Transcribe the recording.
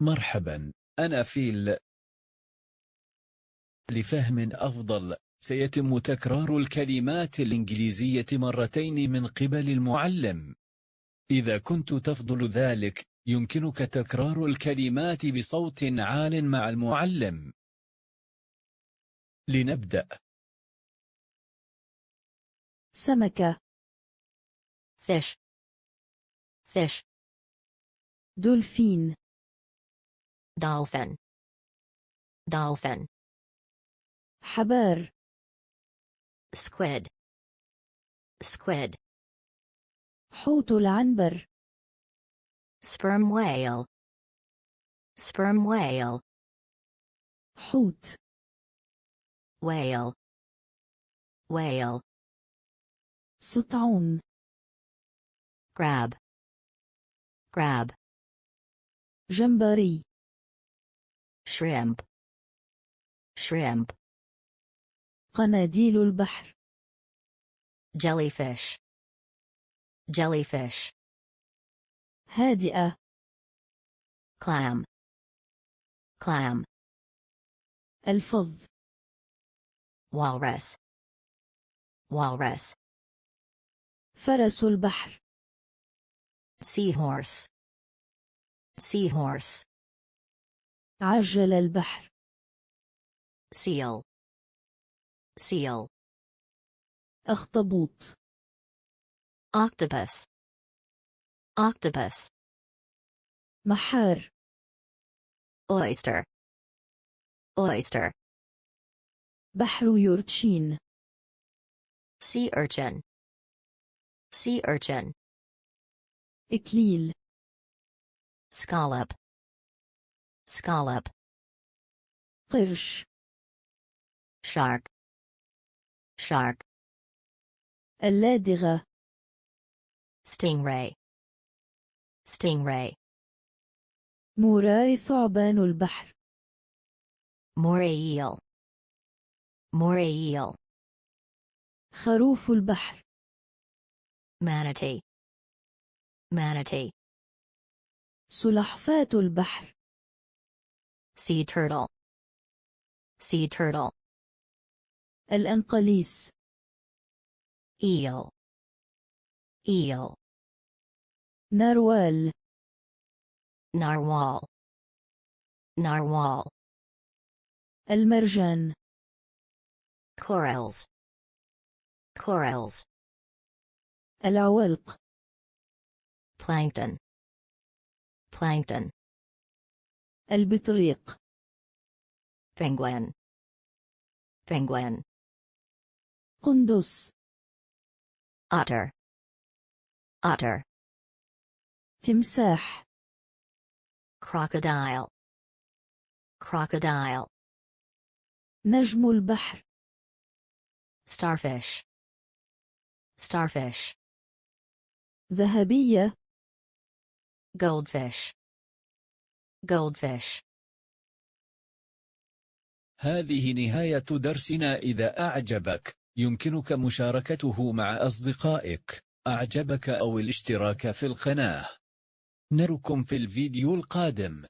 مرحبا، أنا فيل. لفهم أفضل سيتم تكرار الكلمات الإنجليزية مرتين من قبل المعلم. إذا كنت تفضل ذلك يمكنك تكرار الكلمات بصوت عال مع المعلم. لنبدأ. سمكة fish fish دولفين dolphin dolphin حبار squid squid حوت العنبر sperm whale sperm whale حوت whale whale سلطعون crab crab جمبري shrimp shrimp قناديل البحر jellyfish jellyfish هادئة clam clam الفظ walrus walrus فرس البحر seahorse seahorse عجل البحر seal seal أخطبوط octopus octopus محار oyster oyster بحر يورتشين sea urchin sea urchin إكليل scallop scallop قرش shark shark اللادغة stingray stingray موراي ثعبان البحر moray eel moray eel خروف البحر manatee manatee سلحفاة البحر sea turtle sea turtle الانقليس eel eel ناروال narwhal narwhal المرجان corals corals العوالق plankton plankton البطريق penguin penguin قندس otter otter تمساح crocodile crocodile نجم البحر starfish starfish ذهبية goldfish goldfish هذه نهاية درسنا. إذا أعجبك يمكنك مشاركته مع أصدقائك. أعجبك أو الاشتراك في القناة. نراكم في الفيديو القادم.